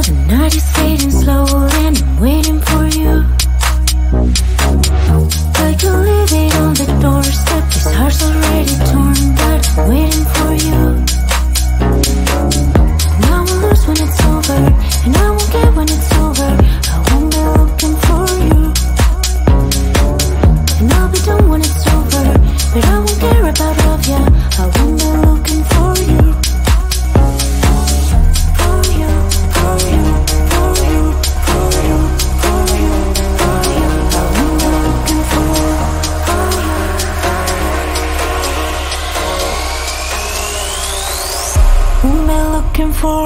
the night is fading slow and I'm waiting for you. I can leave it on the doorstep, this heart's already torn, but I'm waiting for you. And I won't lose when it's over, and I won't get when it's over. I won't be looking for you. And I'll be done when it's over, but I won't care about love, yeah. I won't be looking for you. For you, for you, for you, for you, for you, for you. I won't be looking for you. Who am I looking for?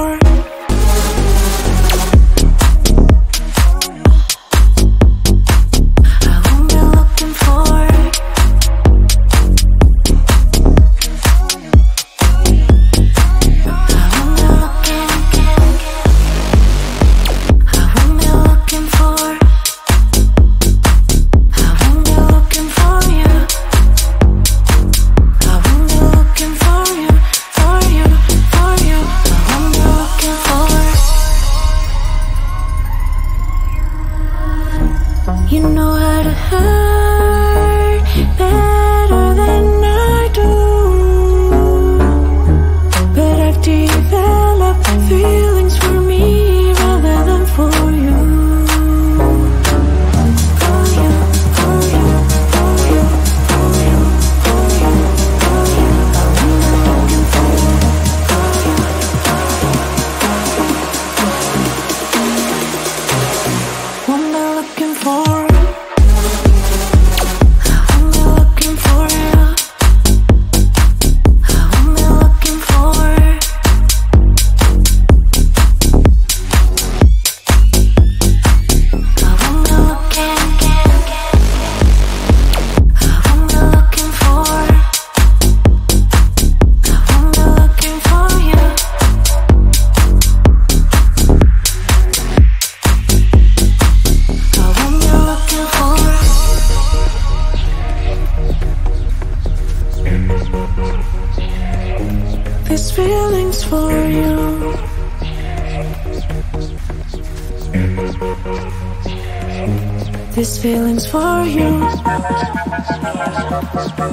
This feeling's for you.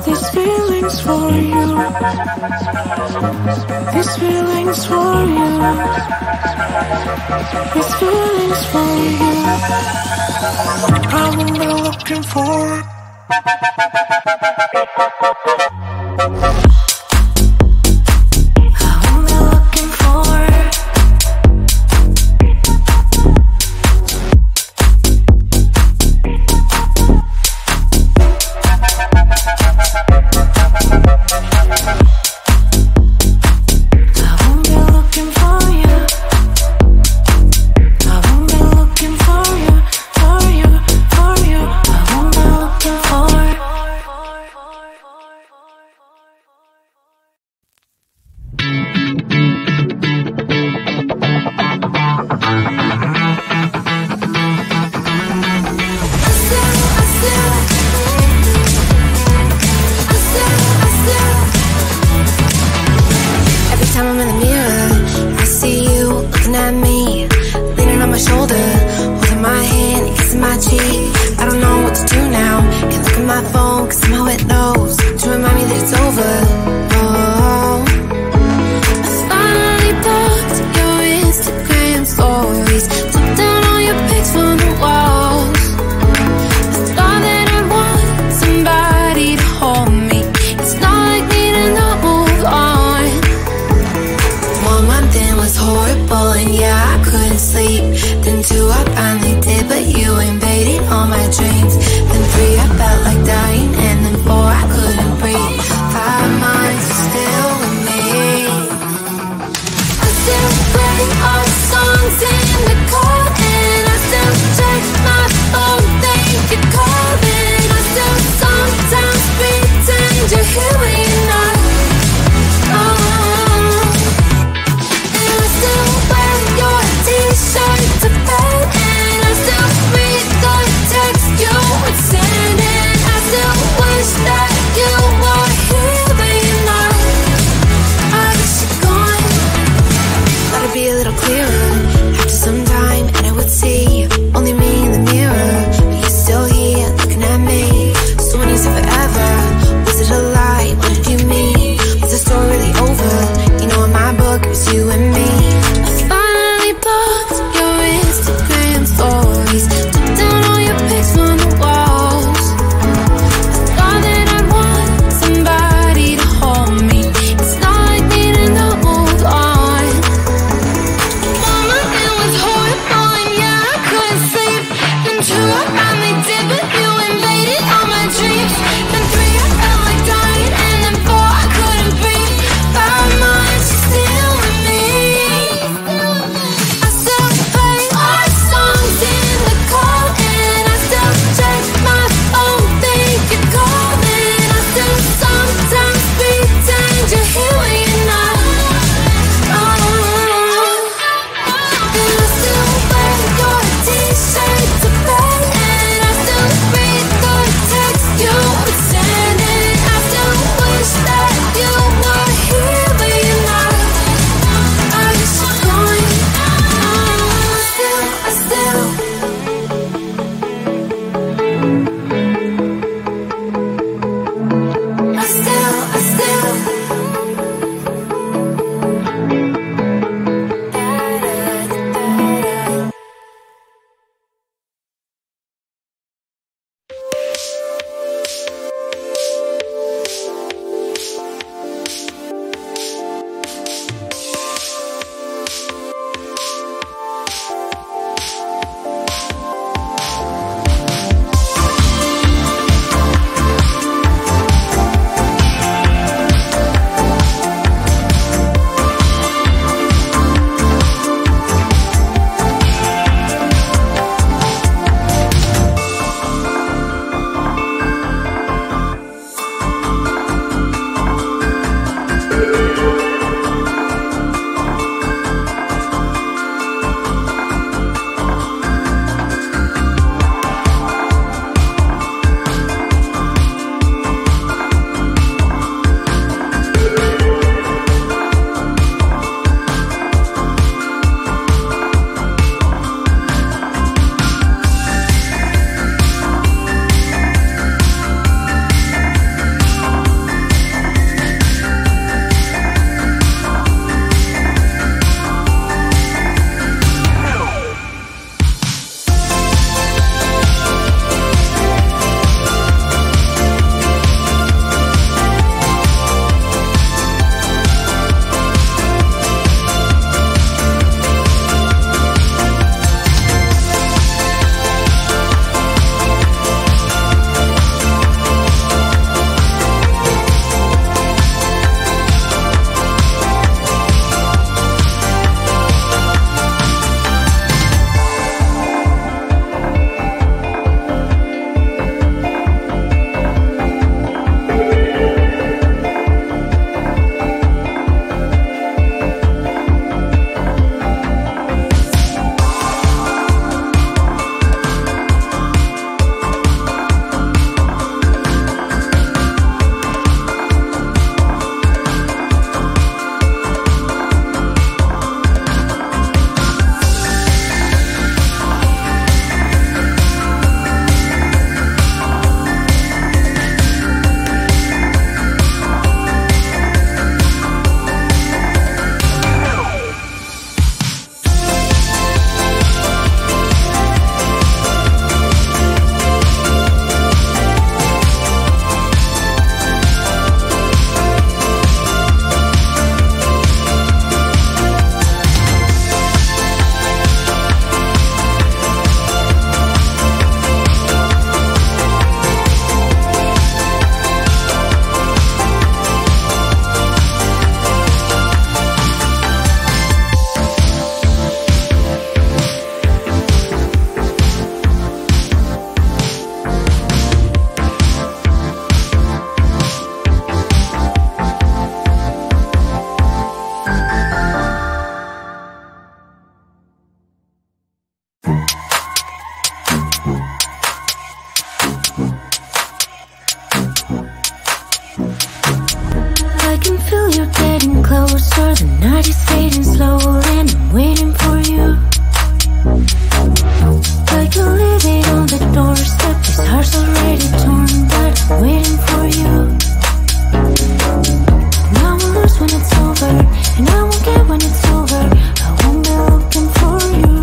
This feeling's for you. This feeling's for you. This feeling's for you. I won't be looking for. sure the night is fading slow, and I'm waiting for you. Like you leave it on the doorstep, this heart's already torn, but I'm waiting for you. And I will lose when it's over, and I won't get when it's over. I won't be looking for you.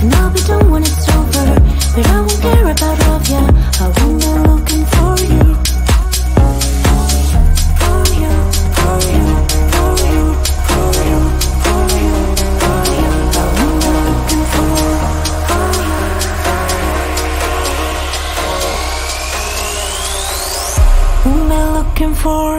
And I'll be done when it's over, but I won't care about love, yeah. I won't be looking for you. For you, for you, for you, for you, for you, for you. I won't be looking for you. Won't be looking for.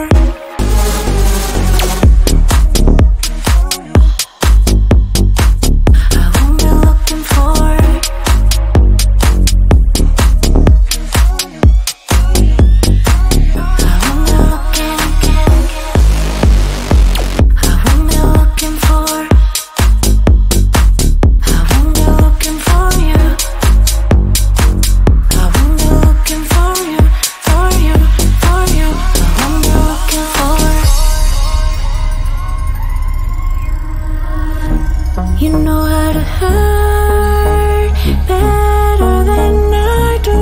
You know how to hurt better than I do,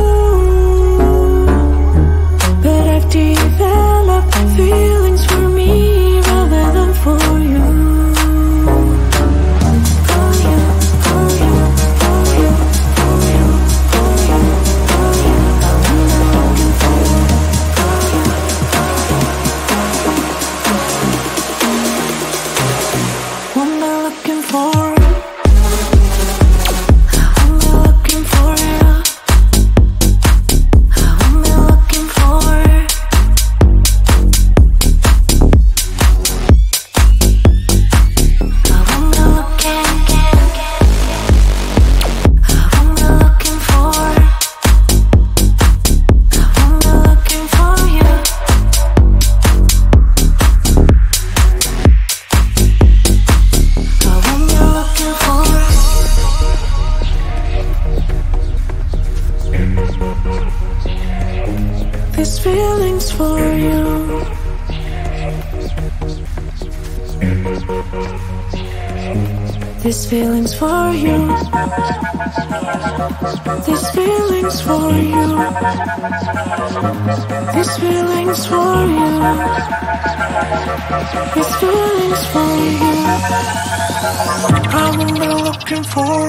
but I've developed feelings for me rather than for you. For you, for you, for you, for you, for you, for you. I'm looking for you. What am I looking for? This feeling's for you. This feeling's for you. This feeling's for you. This feeling's for you. This feeling's for you. I won't be looking for.